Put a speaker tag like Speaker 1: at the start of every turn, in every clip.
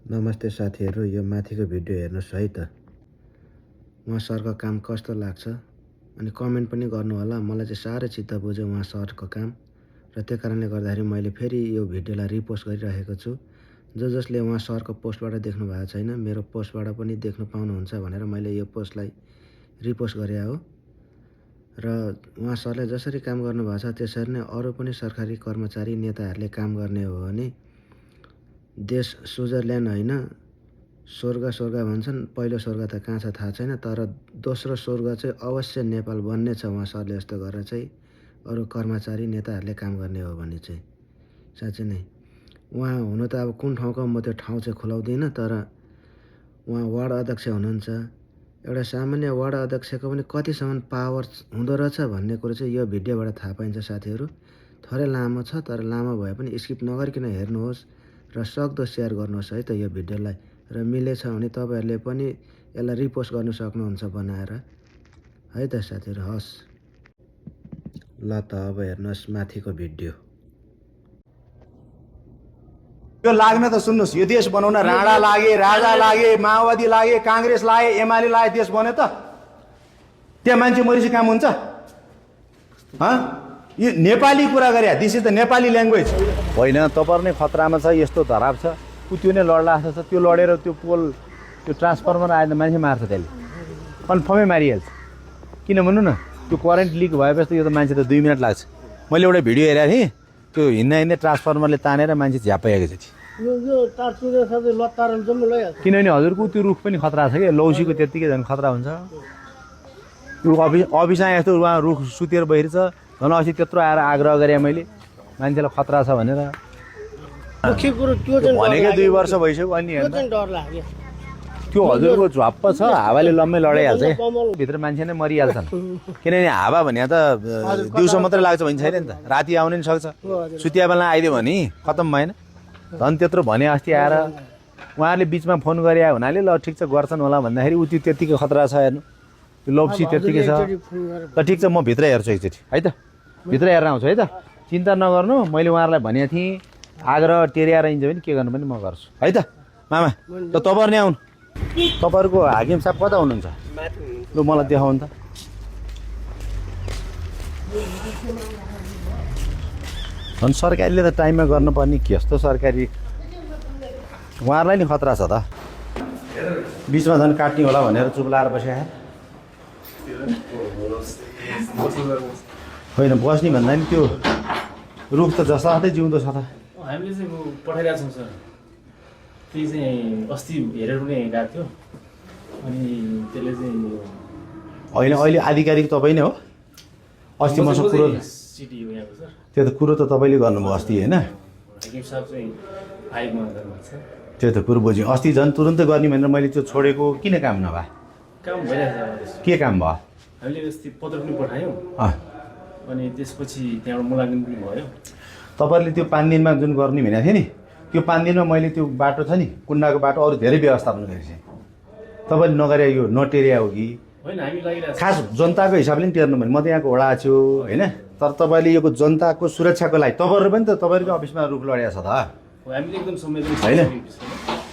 Speaker 1: नमस्ते साथीहरू, यो माथिको भिडियो हेर्नुहोस् है त। उहाँ सरको काम कस्तो लाग्छ अनि कमेन्ट पनि गर्नु होला। मलाई चाहिँ साह्रै चित्त बुझ्यो उहाँ सरको काम र त्यो कारणले गर्दाखेरि मैले फेरि यो भिडियोलाई रिपोस्ट गरिरहेको छु। जसले उहाँ सरको पोस्टबाट देख्नु भएको छैन, मेरो पोस्टबाट पनि देख्नु पाउनुहुन्छ भनेर मैले यो पोस्टलाई रिपोस्ट गरे हो। र उहाँ सरले जसरी काम गर्नुभएको छ त्यसरी नै अरू पनि सरकारी कर्मचारी नेताहरूले काम गर्ने हो भने देश स्विजरल्यान्ड होइन, स्वर्ग भन्छन्। पहिलो स्वर्ग त कहाँ छ थाहा छैन, तर दोस्रो स्वर्ग चाहिँ अवश्य नेपाल बन्ने छ उहाँ सरले यस्तो गरेर चाहिँ अरू कर्मचारी नेताहरूले काम गर्ने हो भने चाहिँ। साँच्चै नै उहाँ हुनु त अब कुन ठाउँको म त्यो ठाउँ चाहिँ खुलाउँदिनँ, तर उहाँ वार्ड अध्यक्ष हुनुहुन्छ। एउटा सामान्य वार्ड अध्यक्षको पनि कतिसम्म पावर हुँदो रहेछ भन्ने कुरो चाहिँ यो भिडियोबाट थाहा पाइन्छ साथीहरू। थोरै लामो छ, तर लामो भए पनि स्किप नगरिकन हेर्नुहोस् र सक्दो सेयर गर्नुहोस् है त यो भिडियोलाई। र मिलेछ भने तपाईँहरूले पनि यसलाई रिपोस्ट गर्नु सक्नुहुन्छ बनाएर है त साथीहरू। हस् ल त अब हेर्नुहोस् माथिको भिडियो।
Speaker 2: यो लाग्न त सुन्नुहोस्, यो देश बनाउन राणा लागे, राजा लागे, माओवादी लागे, काङ्ग्रेस लागे, एमाले लागे, देश बन्यो त। त्यहाँ मान्छे मरेपछि काम हुन्छ? यो नेपाली कुरा गरे, this is the Nepali language होइन। तपाईँ नै खतरामा छ, यस्तो धराप छ, ऊ त्यो नै लड्ला जस्तो छ। त्यो लडेर त्यो पोल, त्यो ट्रान्सफर्मर आएर मान्छे मार्छ, त्यसले कन्फर्मै मारिहाल्छ। किन भन्नु न, त्यो करेन्ट लिक भएपछि यो त मान्छे त 2 मिनट लाग्छ। मैले एउटा भिडियो हेरेको थिएँ, त्यो हिँड्दा ट्रान्सफर्मरले तानेर मान्छे झ्यापाएको छ। किनभने हजुरको त्यो रुख पनि खतरा छ कि, लौसीको त्यत्तिकै झन् खतरा हुन्छ। त्यो अफिसमा यस्तो उहाँ रुख सुतेर बहिर्छ। झन् अस्ति त्यत्रो आएर आग्रह गरेँ मैले, मान्छेलाई खतरा छ भनेर। भनेकै 2 वर्ष भइसक्यो। अनि त्यो हजुरको झ्वाप्प छ, हावाले लम्मै लडाइहाल्छ। भित्र मान्छे नै मरिहाल्छन्। किनभने हावा भने त दिउँसो मात्रै लाग्छ भने छैन नि त, राति आउनु नि सक्छ। सुतिया बेला आइदियो भने खत्तम भएन। झन् त्यत्रो भने अस्ति आएर उहाँहरूले बिचमा फोन गरे हुनाले ल ठिक छ गर्छन् होला भन्दाखेरि उ त्यो त्यत्तिकै खतरा छ। हेर्नु त्यो लप्सी त्यत्तिकै छ। ल ठिक छ, म भित्र हेर्छु एकचोटि है त, भित्र हेरेर आउँछु है त, चिन्ता नगर्नु। मैले उहाँहरूलाई भनेको थिएँ आग्रह टेरिएर हिँड्छ भने के गर्नु पनि म गर्छु है त। मामा त तपाईँहरू नै आउनु। तपाईँहरूको हाकिम साहब कता हुनुहुन्छ? लु मलाई देखाउनु त। झन् सरकारीले त टाइममा गर्नुपर्ने, के जस्तो सरकारी उहाँहरूलाई नि खतरा छ त। बिचमा झन् काट्ने होला भनेर चुप लाएर बसेको होइन। बस्ने भन्दा नि त्यो रुख त जस्तातै जिउँदो छ त।
Speaker 3: हामीले चाहिँ पठाइरहेको छौँ सर। त्यही चाहिँ अस्ति हेरेर पनि गएको थियो, अनि त्यसले चाहिँ
Speaker 2: होइन अहिले आधिकारिक तपाईँ नै हो। अस्ति मसँग कुरो
Speaker 3: सिटी हो यहाँको सर।
Speaker 2: त्यो त कुरो त तपाईँले गर्नुभयो अस्ति होइन।
Speaker 3: हाकिम साहब चाहिँ आयोगमा गर्नुभएको छ।
Speaker 2: त्यो त कुरो बुझ्यौँ। अस्ति झन् तुरुन्तै गर्ने भनेर मैले त्यो छोडेको किन काम नभए?
Speaker 3: काम भइरहेको छ।
Speaker 2: के काम भयो?
Speaker 3: हामीले अस्ति पत्र पनि पठायौँ,
Speaker 2: अँ
Speaker 3: अनि त्यसपछि त्यहाँबाट मुलाकात पनि भयो।
Speaker 2: तपाईँहरूले त्यो 5 दिनमा जुन गर्ने भनेको थियो नि, त्यो 5 दिनमा मैले त्यो बाटो छ नि, कुण्डाको बाटो अरू धेरै व्यवस्थापन गरेको थिएँ। तपाईँले नगरे यो नटेरिया हो कि?
Speaker 3: होइन, हामी लागिरहेको
Speaker 2: खास जनताको हिसाबले पनि टेर्नु भने म त यहाँको वडा छु होइन। तर तपाईँले यो जनताको सुरक्षाको लागि तपाईँहरू पनि त तपाईँहरूको अफिसमा रुख लडेको छ त।
Speaker 3: हामीले एकदम संवेदनशील
Speaker 2: होइन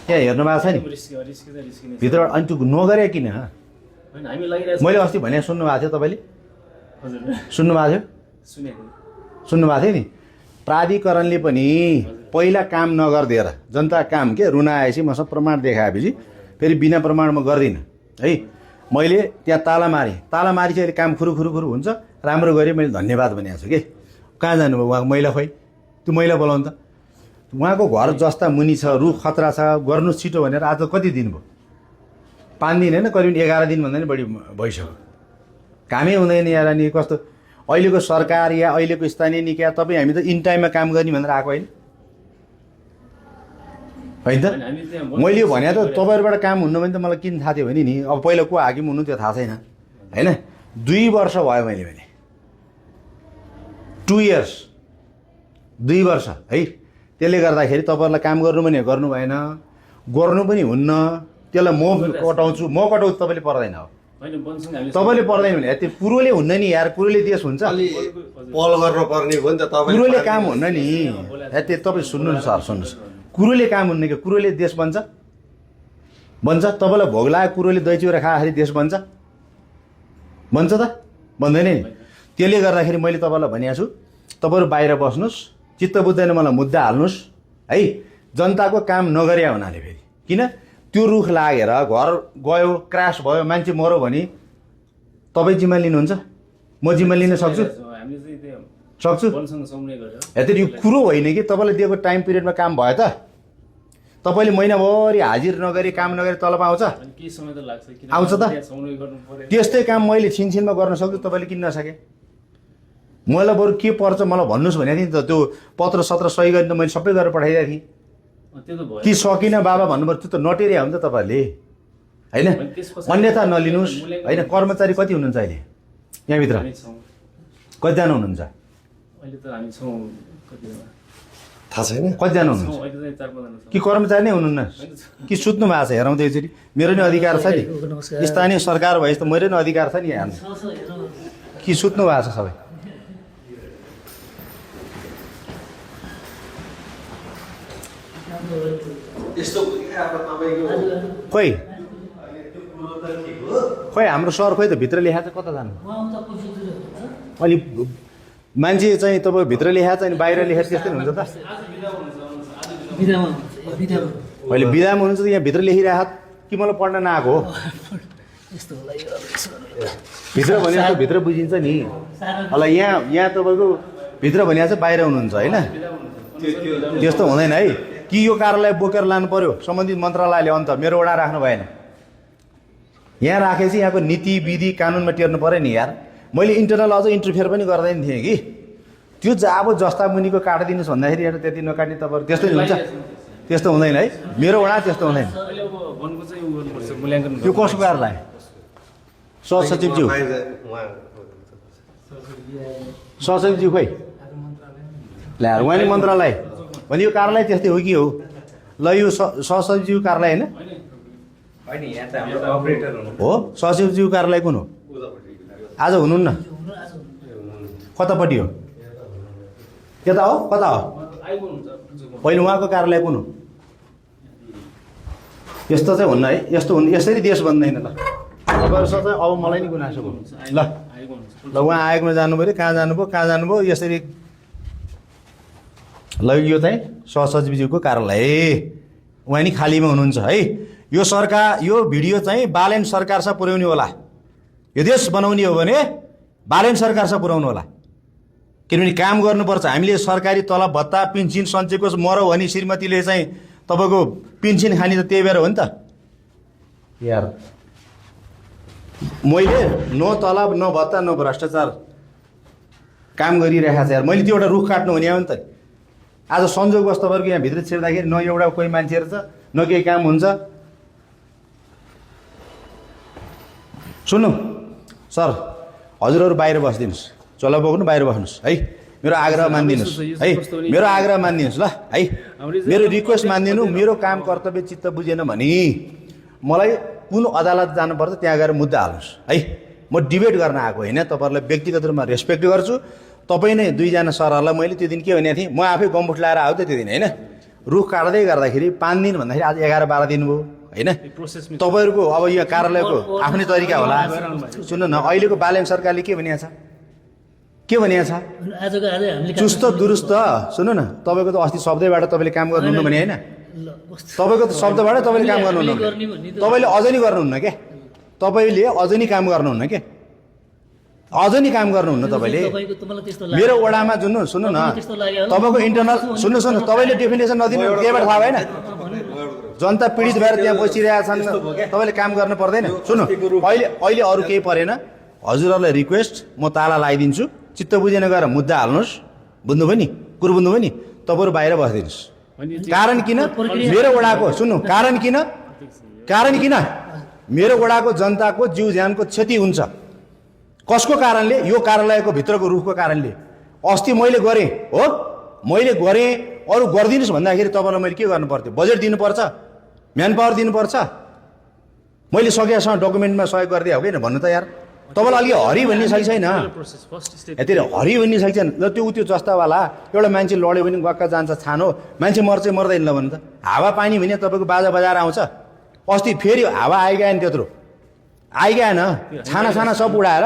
Speaker 2: त्यहाँ हेर्नु भएको छ नि
Speaker 3: रिस्क।
Speaker 2: भित्र। अनि त्यो नगरे किन?
Speaker 3: होइन, हामी लागिरहेको
Speaker 2: मैले अस्ति भने सुन्नुभएको थियो तपाईँले?
Speaker 3: हजुर
Speaker 2: सुन्नुभएको थियो? सुन्नुभएको थियो नि। प्राधिकरणले पनि पहिला काम नगरिदिएर जनता काम के रुना आएपछि मसँग प्रमाण देखाएपछि फेरि बिना प्रमाण म गर्दिनँ है। मैले त्यहाँ ताला मारेँ, ताला मारी चाहिँ अहिले काम खुरुखुरु हुन्छ। राम्रो गरेँ, मैले धन्यवाद भनेको छु कि। कहाँ जानुभयो उहाँको महिला? खोइ त्यो महिला बोलाउनु त। उहाँको घर जस्ता मुनि छ, रुख खतरा छ, गर्नु छिटो भनेर आज कति दिन भयो? 5 दिन होइन, करिब 11 दिनभन्दा नि बढी भइसक्यो। कामै हुँदैन यार। अनि कस्तो अहिलेको सरकार या अहिलेको स्थानीय निकाय, तपाईँ हामी त इन टाइममा काम गर्ने भनेर आएको होइन होइन त। मैले भने त तपाईँहरूबाट काम हुन्न भने त मलाई किन थाहा थियो भने नि, अब पहिला को हाकिम हुनु त्यो थाहा छैन होइन। 2 वर्ष भयो मैले भने 2 इयर्स 2 वर्ष है। त्यसले गर्दाखेरि तपाईँहरूलाई काम गर्नु पनि गर्नु भएन, गर्नु पनि हुन्न। त्यसलाई म कटाउँछु, म कटाउँछु, तपाईँले पर्दैन हो। तपाईँले पर्दैन भने त्यो कुरोले हुन्न नि यार। कुरोले देश हुन्छ,
Speaker 4: पहल गर्नु पर्ने हो नि त।
Speaker 2: कुरोले काम हुन्न नि। त्यो तपाईँ सुन्नु न सर, सुन्नुहोस्, कुरोले काम हुन्न कि कुरोले देश बन्छ? बन्छ तपाईँलाई भोग लागेको कुरोले दही चिउरा खाँदाखेरि देश बन्छ त बन्दैन नि त्यसले गर्दाखेरि मैले तपाईँलाई भनेको छु तपाईँहरू बाहिर बस्नुहोस् चित्त बुझ्दैन मलाई मुद्दा हाल्नुहोस् है जनताको काम नगरे हुनाले फेरि किन त्यो रुख लागेर घर गयो क्रास भयो मान्छे मऱ्यो भने तपाईँ जिम्मा लिनुहुन्छ म जिम्मा लिन सक्छु सक्छु यति यो कुरो होइन कि तपाईँलाई दिएको टाइम पिरियडमा काम भयो त तपाईँले महिनाभरि हाजिर नगरी काम नगरी तलब आउँछ आउँछ त त्यस्तै काम मैले छिनछिनमा गर्न सक्छु तपाईँले किन नसके मलाई बरु के पर्छ मलाई भन्नुहोस् भनेको थिएँ नि त त्यो पत्र सत्र सही गरी त मैले सबै गरेर पठाइदिएको थिएँ कि सकिनँ बाबा भन्नुभयो त्यो त नटेरिया हो नि त तपाईँहरूले होइन अन्यथा नलिनुहोस् होइन कर्मचारी कति हुनुहुन्छ अहिले यहाँभित्र कतिजना हुनुहुन्छ
Speaker 4: थाहा छैन
Speaker 2: कतिजना हुनुहुन्छ कि कर्मचारी नै हुनुहुन्न कि सुत्नु भएको छ हेराउँदै एकचोटि मेरो नि अधिकार छ नि स्थानीय सरकार भएपछि त मेरो नि अधिकार छ नि हेर्नु कि सुत्नु भएको छ सबै खोइ खोइ हाम्रो सर खोइ त भित्र लेखा चाहिँ कता जानु अलि मान्छे चाहिँ तपाईँ भित्र लेखा चाहिँ बाहिर लेखेर त्यस्तै हुन्छ त अहिले बिदामा हुनुहुन्छ त यहाँ भित्र लेखिरहेको कि मलाई पढ्न नआएको हो भित्र भने त भित्र बुझिन्छ नि होला यहाँ तपाईँको भित्र भने चाहिँ बाहिर हुनुहुन्छ होइन त्यस्तो हुँदैन है कि यो कार्यालय बोकेर लानु पर्यो सम्बन्धित मन्त्रालयले अन्त मेरो वडा राख्नु भएन यहाँ राखेपछि यहाँको नीति विधि कानुनमा टेर्नु पर्यो नि यार मैले इन्टरनल अझ इन्टरफेयर पनि गर्दैन थिएँ कि त्यो अब जस्ता मुनिको काटिदिनुहोस् भन्दाखेरि एउटा त्यति नकाट्ने तपाईँहरू त्यस्तो हुन्छ त्यस्तो हुँदैन है मेरो वडा त्यस्तो हुँदैन त्यो कसको कार्यालय सहसचिवज्यू सहसचिवज्यू खोइ ल्याएर उहाँ नि मन्त्रालय भने यो कार्यालय त्यस्तै हो कि हो ल यो सहसचिव कार्यालय होइन हो सहसचिव कार्यालय कुन हो आज हुनुहुन्न कतापट्टि हो यता हो कता हो पहिले उहाँको कार्यालय कुन हो यस्तो चाहिँ हुन्न है यस्तो हुन् यसरी देश बन्दैन ल तपाईँहरूसँग चाहिँ अब मलाई नि गुनासो भयो ल उहाँ आयोगमा जानुभयो कहाँ जानुभयो यसरी ल यो चाहिँ सहसचिवज्यूको कार्यालय उहाँ नि खालीमा हुनुहुन्छ है यो सरकार यो भिडियो चाहिँ बालेन सरकारसँग पुर्याउने होला यो देश बनाउने हो भने बालेन सरकारसँग पुर्याउनु होला किनभने काम गर्नुपर्छ हामीले सरकारी तलब भत्ता पेन्सन सञ्चयको मरौ भने श्रीमतीले चाहिँ तपाईँको पेन्सन खाने त त्यही भएर हो नि त यार मैले न तलब न भत्ता न भ्रष्टाचार काम गरिरहेको छ यार मैले त्यो एउटा रुख काट्नु भने हो नि त आज संजोगवश तपाईँहरूको यहाँ भित्र छिर्दाखेरि न एउटा कोही मान्छेहरू छ न केही काम हुन्छ सुन्नु सर हजुरहरू बाहिर बसिदिनुहोस् चला बोक्नु बाहिर बस्नुहोस् है मेरो आग्रह मानिदिनुहोस् है मेरो आग्रह मानिदिनुहोस् ल है मेरो रिक्वेस्ट मानिदिनु मेरो काम कर्तव्य चित्त बुझेन भने मलाई कुन अदालत जानुपर्छ त्यहाँ गएर मुद्दा हाल्नुहोस् है म डिबेट गर्न आएको होइन तपाईँहरूलाई व्यक्तिगत रूपमा रेस्पेक्ट गर्छु तपाईँ नै दुईजना सरहरूलाई मैले त्यो दिन के भनेको थिएँ म आफै गम्बुट लाएर आयो त त्यो दिन होइन रुख काट्दै गर्दाखेरि 5 दिन भन्दाखेरि आज 11-12 दिन भयो होइन तपाईँहरूको अब यो कार्यालयको आफ्नै तरिका होला सुन्नु न अहिलेको बालेन सरकारले के भनिएको छ चुस्त दुरुस्त सुन्नु न तपाईँको त अस्ति शब्दैबाट तपाईँले काम गर्नुहुन्न भने होइन तपाईँको त शब्दबाट तपाईँले काम गर्नुहुन्न तपाईँले अझ नि गर्नुहुन्न क्या तपाईँले अझ नि काम गर्नुहुन्न क्या अझ नि काम गर्नुहुन्न तपाईँले मेरो वडामा सुन्नु न तपाईँको इन्टरनल सुन्नु तपाईँले डेफिनेसन नदिनु केबाट थाहा भएन जनता पीडित भएर त्यहाँ बसिरहेका छन् तपाईँले काम गर्नु पर्दैन सुन्नु अहिले अरू केही परेन हजुरहरूलाई रिक्वेस्ट म ताला लगाइदिन्छु चित्त बुझेन गएर मुद्दा हाल्नुहोस् बुझ्नुभयो नि कुरो बुझ्नुभयो नि तपाईँहरू बाहिर बसिदिनुहोस् कारण किन मेरो वडाको सुन्नु कारण किन मेरो वडाको जनताको जीव ज्यानको क्षति हुन्छ कसको कारणले यो कार्यालयको भित्रको रुखको कारणले अस्ति मैले गरेँ हो मैले गरेँ अरू गरिदिनुहोस् भन्दाखेरि तपाईँलाई मैले के गर्नु पर्थ्यो बजेट दिनुपर्छ म्यान पावर दिनुपर्छ मैले सकेसम्म डकुमेन्टमा सहयोग गरिदिएँ हो कि भन्नु त यार तपाईँलाई अलिक हरि भन्ने छैन यति हरि भन्ने छैन ल त्यो जस्तावाला एउटा मान्छे लड्यो भने गक्का जान्छ छानो मान्छे मर्छ मर्दैन ल भन्नु त हावा पानी भने तपाईँको बाजा बजाएर आउँछ अस्ति फेरि हावा आइगएन त्यत्रो आइगएन छाना छाना सब उडाएर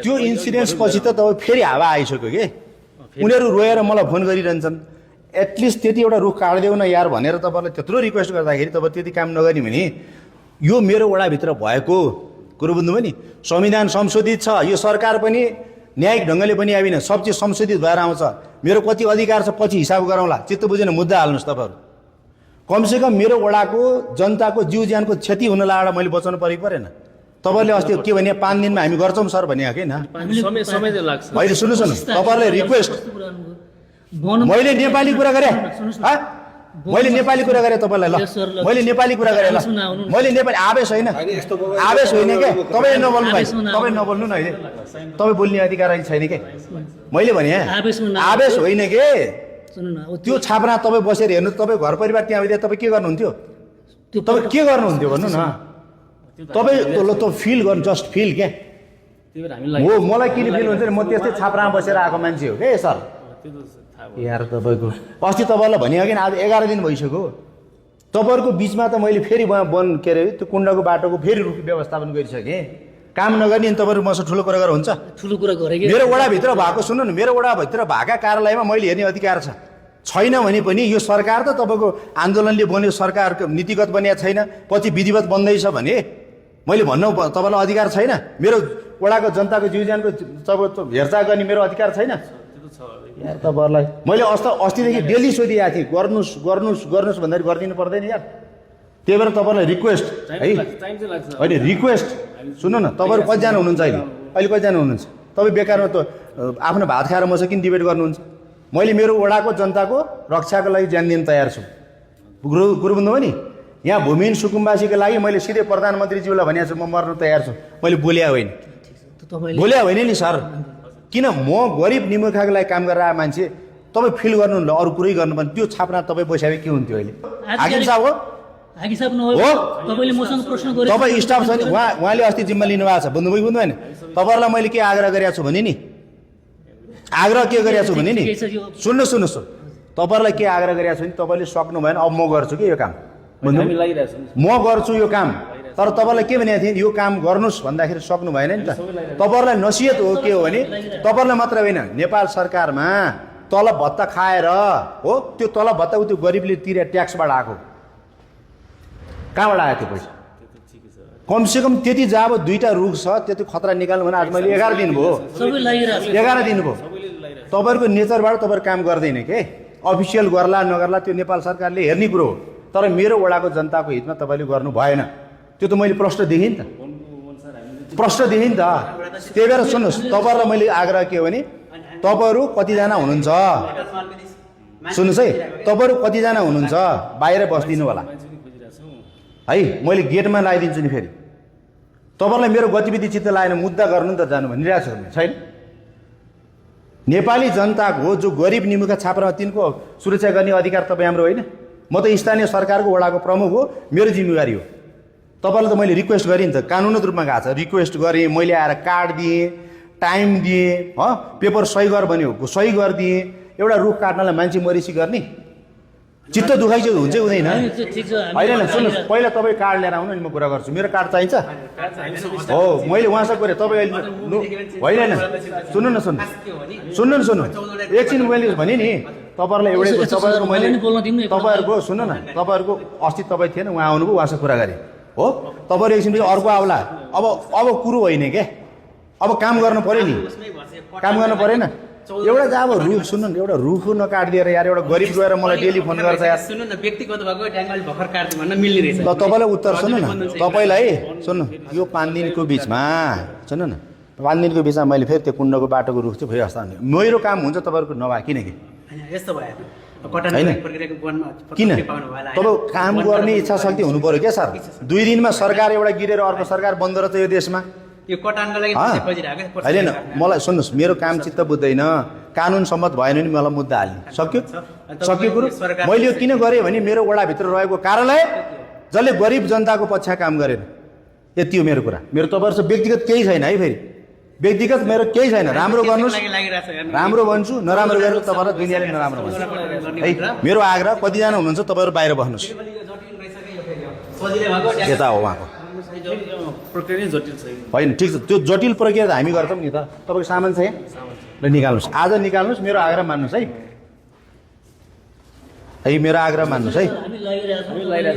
Speaker 2: त्यो इन्सिडेन्स पछि त तपाईँ फेरि हावा आइसक्यो कि उनीहरू रोएर मलाई फोन गरिरहन्छन् एटलिस्ट त्यति एउटा रुख काटिदेऊ न यार भनेर तपाईँलाई त्यत्रो रिक्वेस्ट गर्दाखेरि तपाईँ त्यति काम नगर्ने भने यो मेरो वडाभित्र भएको कुरो बुझ्नुभयो नि संविधान संशोधित छ यो सरकार पनि न्यायिक ढङ्गले पनि आएन सब चिज संशोधित भएर आउँछ मेरो कति अधिकार छ पछि हिसाब गरौँला चित्त बुझेन मुद्दा हाल्नुहोस् तपाईँहरू कमसेकम मेरो वडाको जनताको जीव ज्यानको क्षति हुन लागेर मैले बचाउनु परेन तपाईँले अस्ति के भने 5 दिनमा हामी गर्छौँ सर भने होइन अहिले सुन्नुहोस् न तपाईँहरूले रिक्वेस्ट मैले नेपाली कुरा गरेँ मैले नेपाली कुरा गरेँ तपाईँलाई ल मैले नेपाली कुरा गरेँ ल मैले नेपाली आवेश होइन के तपाईँ नबोल्नु भाइ तपाईँ नबोल्नु न अहिले तपाईँ बोल्ने अधिकार अहिले छैन के मैले भने आवेश होइन के त्यो छापना तपाईँ बसेर हेर्नु तपाईँ घर परिवार त्यहाँ आइदिए तपाईँ के गर्नुहुन्थ्यो तपाईँ के गर्नुहुन्थ्यो भन्नु न तपाईँ त फिल गर्नु जस्ट फिल क्या हो मलाई किन फिल हुन्छ म त्यस्तै छापरामा बसेर आएको मान्छे हो के सर यार तपाईँको अस्ति तपाईँलाई भने कि आज 11 दिन भइसक्यो तपाईँहरूको बिचमा त मैले फेरि वन के अरे त्यो कुण्डको बाटोको फेरि रुख व्यवस्थापन गरिसकेँ काम नगर्ने अनि तपाईँहरू मसँग ठुलो कुरा गरेर हुन्छ
Speaker 5: ठुलो कुरा गरेको
Speaker 2: मेरो वडाभित्र भएको सुन्नु न मेरो वडाभित्र भएका कार्यालयमा मैले हेर्ने अधिकार छैन भने पनि यो सरकार त तपाईँको आन्दोलनले बनेको सरकारको नीतिगत बनिया छैन पछि विधिवत बन्दैछ भने मैले भन्नु तपाईँलाई अधिकार छैन मेरो वडाको जनताको जीव ज्यानको हेरचाह गर्ने मेरो अधिकार छैन यार तपाईँहरूलाई मैले अस्तिदेखि डेली सोधिरहेको थिएँ गर्नुहोस् भन्दाखेरि गरिदिनु पर्दैन यार त्यही भएर तपाईँलाई रिक्वेस्ट है अहिले रिक्वेस्ट सुन्नु न तपाईँहरू कतिजना हुनुहुन्छ अहिले कतिजना हुनुहुन्छ तपाईँ बेकारमा त आफ्नो भात खाएर मसँग किन डिबेट गर्नुहुन्छ मैले मेरो वडाको जनताको रक्षाको लागि ज्यान दिन तयार छु गुरु बुझ्नुभयो नि यहाँ भूमिहीन सुकुम्बासीको लागि मैले सिधै प्रधानमन्त्रीज्यूलाई भनेको छु म मर्न तयार छु मैले बोल्या होइन नि सर किन म गरिब निमुखाको लागि काम गरेर आए मान्छे तपाईँ फिल गर्नु अरू कुरै गर्नुपर्ने त्यो छापना तपाईँ बस्याए के हुन्थ्यो अहिले हाकिम साहब हो तपाईँ स्टाफ छ नि उहाँले अस्ति जिम्मा लिनुभएको छ बुझ्नुभएन तपाईँहरूलाई मैले के आग्रह गरेको छु भने नि आग्रह के गरेको छु भने नि सुन्नुहोस् तपाईँहरूलाई के आग्रह गरेको छु नि तपाईँले सक्नु भएन अब म गर्छु कि यो काम म गर्छु यो काम तर तपाईँलाई के भनेको थिएँ यो काम गर्नुहोस् भन्दाखेरि सक्नु भएन नि त तपाईँहरूलाई नसिहत हो के हो भने तपाईँहरूलाई मात्र होइन नेपाल सरकारमा तलब भत्ता खाएर हो त्यो तलब भत्ता त्यो गरिबले तिरे ट्याक्सबाट आएको कहाँबाट आयो त्यो पैसा कमसेकम त्यति जब 2टा रुख छ त्यति खतरा निकाल्नु भने आज मैले 11 दिन भयो 11 दिन भयो तपाईँहरूको नेचरबाट तपाईँहरू काम गर्दैन के अफिसियल गर्ला नगर्ला त्यो नेपाल सरकारले हेर्ने कुरो हो तर मेरो वडाको जनताको हितमा तपाईँले गर्नु भएन त्यो त मैले प्रश्न देखेँ नि त त्यही भएर सुन्नुहोस् तपाईँहरूलाई मैले आग्रह के हो भने तपाईँहरू कतिजना हुनुहुन्छ सुन्नुहोस् है तपाईँहरू कतिजना हुनुहुन्छ बाहिर बस्दिनु होला है मैले गेटमा लगाइदिन्छु नि फेरि तपाईँहरूलाई मेरो गतिविधि चित्त लागेन मुद्दा गर्नु नि त जानु भनिरहेको छु छैन नेपाली जनताको जो गरिब निमुखा छापरामा तिनको सुरक्षा गर्ने अधिकार तपाईँ हाम्रो होइन म त स्थानीय सरकारको वडाको प्रमुख हो मेरो जिम्मेवारी हो तपाईँलाई त मैले रिक्वेस्ट गरेँ नि त कानुनगत रूपमा गएको छ रिक्वेस्ट गरेँ मैले आएर कार्ड दिएँ टाइम दिएँ पेपर सही गर भन्यो सही गरिदिएँ एउटा रुख काट्नलाई मान्छे मरिसी गर्ने चित्त दुखाइ चाहिँ हुन्छ हुँदैन होइन सुन्नुहोस् पहिला तपाईँ कार्ड लिएर आउनु नि म कुरा गर्छु मेरो कार्ड चाहिन्छ हो मैले उहाँसँग गरेँ तपाईँ अहिले होइन सुन्नु एकछिन मैले भने नि तपाईँहरूलाई एउटै तपाईँहरूको मैले तपाईँहरूको सुन्नु न तपाईँहरूको अस्ति तपाईँ थिएन उहाँ आउनुभयो उहाँसँग कुरा गरेँ हो तपाईँहरू एकछिन अर्को आउला अब कुरो होइन क्या अब काम गर्नु पऱ्यो नि काम गर्नु परेन एउटा जब रुख सुन्नु न एउटा रुख नकाटिदिएर यार एउटा गरिब गएर मलाई डेली फोन गर्छ यार
Speaker 5: सुन्नु न व्यक्तिगत भएको ट्याङ्गल भर्खर काट्नु भन्न मिल्ने रहेछ
Speaker 2: ल तपाईँलाई उत्तर सुन्नु न तपाईँलाई सुन्नु यो 5 दिनको बिचमा सुन्नु न 5 दिनको बिचमा मैले फेरि त्यो कुण्डको बाटोको रुख चाहिँ व्यवस्था मेरो काम हुन्छ तपाईँहरूको नभए किनकि
Speaker 5: यस्तो भयो
Speaker 2: किन तपाईँ काम गर्ने इच्छा शक्ति हुनु पर्यो क्या सर 2 दिनमा सरकार एउटा गिरेर अर्को सरकार बन्द रहेछ यो देशमा
Speaker 5: यो कटानको लागि
Speaker 2: होइन मलाई सुन्नुहोस् मेरो काम चित्त बुझ्दैन कानुन सम्मत भएन नि मलाई मुद्दा हाल्ने सक्यो कुरो मैले यो किन गरेँ भने मेरो वडाभित्र रहेको कार्यालय जसले गरिब जनताको पक्ष काम गरेन यति हो मेरो कुरा मेरो तपाईँहरू व्यक्तिगत केही छैन है फेरि व्यक्तिगत मेरो केही छैन राम्रो गर्नुहोस् राम्रो भन्छु नराम्रो गरेर तपाईँलाई दुनियाँले नराम्रो भन्छ है मेरो आग्रह कतिजना हुनुहुन्छ तपाईँहरू बाहिर बस्नुहोस्
Speaker 5: सजिलै भएको
Speaker 2: यता हो उहाँको
Speaker 3: प्रक्रिया नै जटिल छ
Speaker 2: होइन ठिक छ त्यो जटिल प्रक्रिया त हामी गर्छौँ नि त तपाईँको सामान छ यहाँ ल निकाल्नुहोस् आज निकाल्नुहोस् मेरो आग्रह मान्नुहोस् है मेरो आग्रह मान्नुहोस् है
Speaker 5: हामी लागिरहेको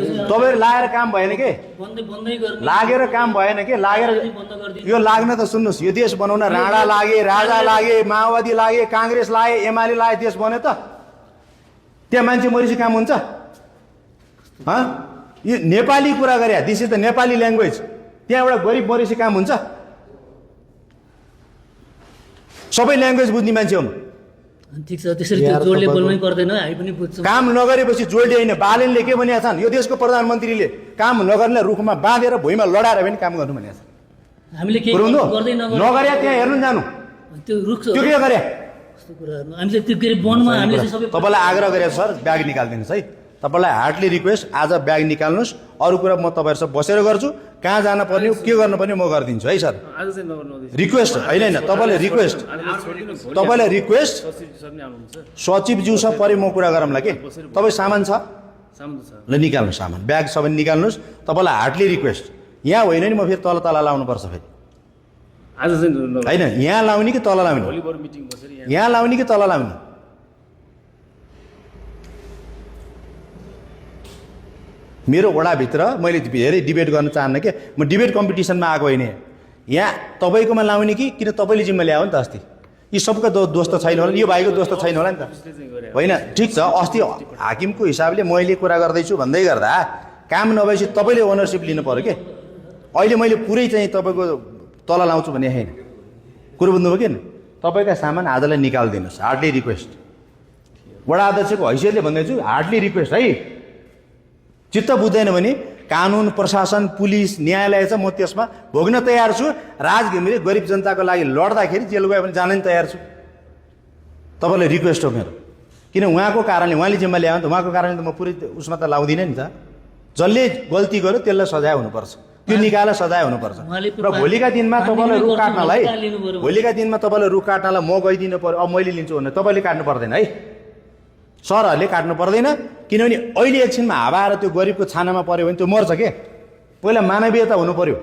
Speaker 5: छौँ
Speaker 2: तपाईँहरू लागेर काम भएन के
Speaker 5: बन्दै गर्ने
Speaker 2: लागेर काम भएन के लागेर
Speaker 5: बन्द गरिदिनु
Speaker 2: यो लाग्न त सुन्नुहोस् यो देश बनाउन राणा लागे राजा लागे माओवादी लागे काङ्ग्रेस लागे एमाले लागे देश बन्यो त त्यहाँ मान्छे मरेपछि काम हुन्छ यो नेपाली कुरा गरे this is the Nepali language त्यहाँ एउटा गरिब मरेपछि काम हुन्छ सबै ल्याङ्ग्वेज बुझ्ने मान्छे हुनु
Speaker 5: ठिक छ त्यसरी त्यो जोडले बोल्नै पर्दैन हामी पनि बुझ्छौँ
Speaker 2: काम नगरेपछि जोडले होइन बालेनले के भनेका छन् यो देशको प्रधानमन्त्रीले काम नगर्ने रुखमा बाँधेर भुइँमा लडाएर पनि काम गर्नु भनेको छ
Speaker 5: हामीले केही
Speaker 2: बुझ्नु
Speaker 5: गर्दै
Speaker 2: नगरे त्यहाँ हेर्नु जानु
Speaker 5: त्यो रुख
Speaker 2: त्यो के गरे
Speaker 5: कस्तो कुराहरू हामीले त्यो के अरे वनमा हामीले चाहिँ सबै
Speaker 2: तपाईँलाई आग्रह गरेको सर ब्याग निकालिदिनुहोस् है तपाईँलाई हार्डली रिक्वेस्ट आज ब्याग निकाल्नुहोस् अरू कुरा म तपाईँहरूसँग बसेर गर्छु कहाँ जान पर्ने के गर्नुपर्ने म गरिदिन्छु है सर
Speaker 3: आज चाहिँ नगर्नु
Speaker 2: रिक्वेस्ट होइन तपाईँलाई रिक्वेस्ट तपाईँलाई रिक्वेस्ट
Speaker 3: सर नि आउनुहुन्छ
Speaker 2: सचिवज्यूसँग परे म कुरा गरौँला के तपाईँ सामान छ
Speaker 3: सामान छ
Speaker 2: ल निकाल्नुहोस् सामान ब्याग छ भने निकाल्नुहोस् तपाईँलाई हार्डली रिक्वेस्ट यहाँ होइन नि म फेरि तल तल लाउनुपर्छ फेरि
Speaker 3: आज चाहिँ
Speaker 2: होइन यहाँ लाउने कि तल लाउने
Speaker 3: भोलि बरु मिटिङ बसेर
Speaker 2: यहाँ लाउने कि तल लाउने मेरो वडाभित्र मैले धेरै डिबेट गर्न चाहन्न के म डिबेट कम्पिटिसनमा आएको होइन यहाँ तपाईँकोमा लाउने कि किन तपाईँले जिम्मा ल्यायो नि त अस्ति यी सबको दोष त छैन होला यो भाइको दोष त छैन होला नि त होइन ठिक छ अस्ति हाकिमको हिसाबले मैले कुरा गर्दैछु भन्दै गर्दा काम नभएपछि तपाईँले ओनरसिप लिनु पऱ्यो के अहिले मैले पुरै चाहिँ तपाईँको तल लाउँछु भने होइन कुरो बुझ्नुभयो कि तपाईँका सामान आजलाई निकालिदिनुहोस् हार्डली रिक्वेस्ट वडा अध्यक्षको हैसियतले भन्दैछु हार्डली रिक्वेस्ट है चित्त बुझ्दैन भने कानुन प्रशासन पुलिस न्यायालय छ म त्यसमा भोग्न तयार छु राज घिमिरे गरिब जनताको लागि लड्दाखेरि जेल गयो भने जान नि तयार छु तपाईँलाई रिक्वेस्ट हो मेरो किन उहाँको कारणले उहाँले जिम्मा ल्यायो भने त उहाँको कारणले त म पुरै उसमा त लाउँदिनँ नि त जसले गल्ती गर्यो त्यसलाई सजाय हुनुपर्छ त्यो निकालेर सजाय हुनुपर्छ र भोलिका दिनमा तपाईँलाई रुख काट्नलाई भोलिका दिनमा तपाईँलाई रुख काट्नलाई म गइदिनु पर्यो अब मैले लिन्छु भने तपाईँले काट्नु पर्दैन है सरहरूले काट्नु पर्दैन किनभने अहिले एकछिनमा हावा आएर त्यो गरिबको छानामा पऱ्यो भने त्यो मर्छ के पहिला मानवीयता हुनु पर्यो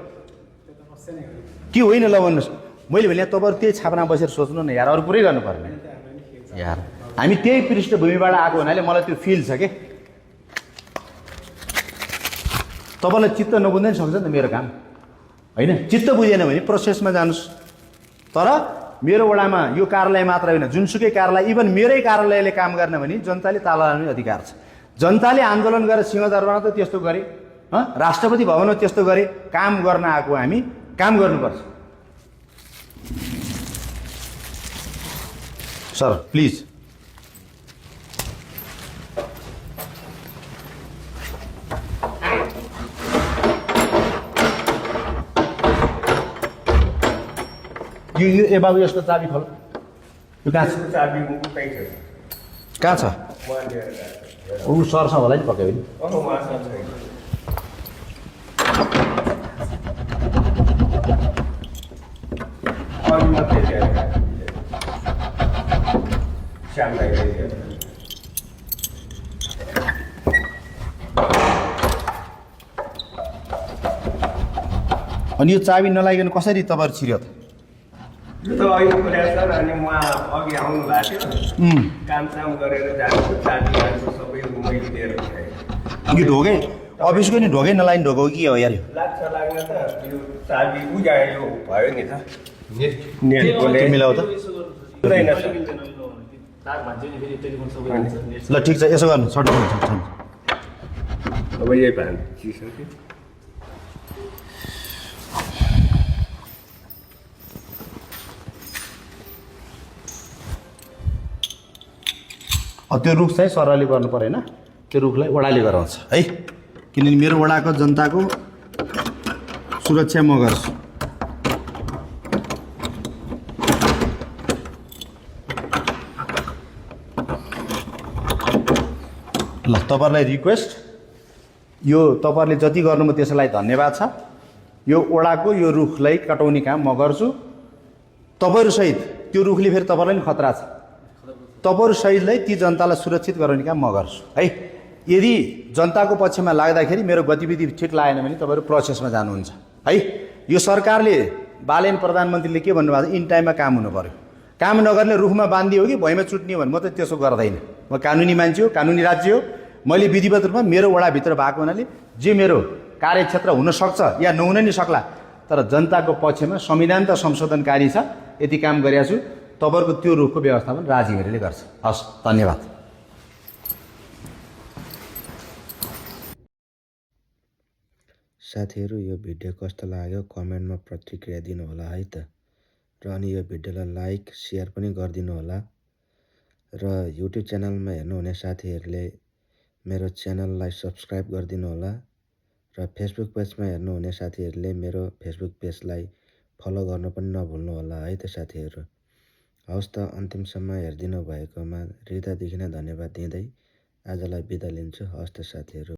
Speaker 2: के होइन ल भन्नुहोस् मैले भने तपाईँहरू त्यही छापामा बसेर सोच्नु न यार अरू पुरै गर्नु पर्ने यार हामी त्यही पृष्ठभूमिबाट आएको हुनाले मलाई त्यो फिल छ के तपाईँलाई चित्त नबुझ्दै सक्छ नि त मेरो काम होइन चित्त बुझेन भने प्रोसेसमा जानुहोस् तर मेरो वडामा यो कार्यालय मात्र होइन जुनसुकै कार्यालय इभन मेरै कार्यालयले काम गर्ने भने जनताले ताला लाउने अधिकार छ जनताले आन्दोलन गरेर सिंहदरबारमा त त्यस्तो गरे राष्ट्रपति भवनमा त्यस्तो गरे काम गर्न आएको हामी काम गर्नुपर्छ सर प्लिज ए बाबु यसको चाबी खोल यो कहाँ छ कहाँ छ ऊ सरसँग होला नि पक्कै पनि अनि यो चाबी नलागिकन कसरी तपाईँहरू छिर्यो त
Speaker 6: यो त अहिले कुरा सर अनि म अघि आउनु भएको थियो कामसाम गरेर जानु साथीहरूको सबै मैले दिएर
Speaker 2: यो ढोकै अफिसको नि ढोकै नलाइन ढोको के हो यार यो
Speaker 6: लाग्छ लाग्न त यो चाबी बुझायो भयो नि त नेटकोले
Speaker 2: मिलाउ त
Speaker 6: हुँदैन सर
Speaker 3: तार भान्ज्यो नि फेरि टेलिफोन सबै हुन्छ
Speaker 2: ल ठिक छ यसो गर्नु सर्ट
Speaker 6: अब यही भान्चिसक्यो
Speaker 2: त्यो रुख चाहिँ सरले गर्नु परेन त्यो रुखलाई वडाले गराउँछ है किनभने मेरो वडाको जनताको सुरक्षा म गर्छु ल तपाईँहरूलाई रिक्वेस्ट यो तपाईँहरूले जति गर्नुभयो त्यसलाई धन्यवाद छ यो वडाको यो रुखलाई कटाउने काम म गर्छु तपाईँहरूसहित त्यो रुखले फेरि तपाईँलाई नि खतरा छ तपाईँहरू सहितलाई ती जनतालाई सुरक्षित गराउने काम म गर्छु है यदि जनताको पक्षमा लाग्दाखेरि मेरो गतिविधि ठिक लागेन भने तपाईँहरू प्रोसेसमा जानुहुन्छ है। यो सरकारले बालेन प्रधानमन्त्रीले के भन्नुभएको छ, इन टाइममा काम हुनु पर्यो। काम नगर्ने रुखमा बाँधियो कि भुइँमा चुट्ने भने म त त्यसो गर्दैन। म कानुनी मान्छे हो, कानुनी राज्य हो। मैले विधिवत रूपमा मेरो वडाभित्र भएको हुनाले जे मेरो कार्यक्षेत्र हुनसक्छ या नहुन नि सक्ला, तर जनताको पक्षमा संविधान त संशोधनकारी छ, यति काम गरेको छु। तपाईँहरूको त्यो रुखको व्यवस्थापन राजघारीले गर्छ। हस्, धन्यवाद।
Speaker 1: साथीहरू यो भिडियो कस्तो लाग्यो कमेन्टमा प्रतिक्रिया दिनुहोला है त। र अनि यो भिडियोलाई लाइक सेयर पनि गरिदिनु होला। र युट्युब च्यानलमा हेर्नुहुने साथीहरूले मेरो च्यानललाई सब्सक्राइब गरिदिनु होला। र फेसबुक पेजमा हेर्नुहुने साथीहरूले मेरो फेसबुक पेजलाई फलो गर्नु पनि नभुल्नु होला है त साथीहरू। हवस् त, अन्तिमसम्म हेरिदिनु भएकोमा हृदयदेखि नै धन्यवाद दिँदै आजलाई बिदा लिन्छु। हवस् त साथीहरू।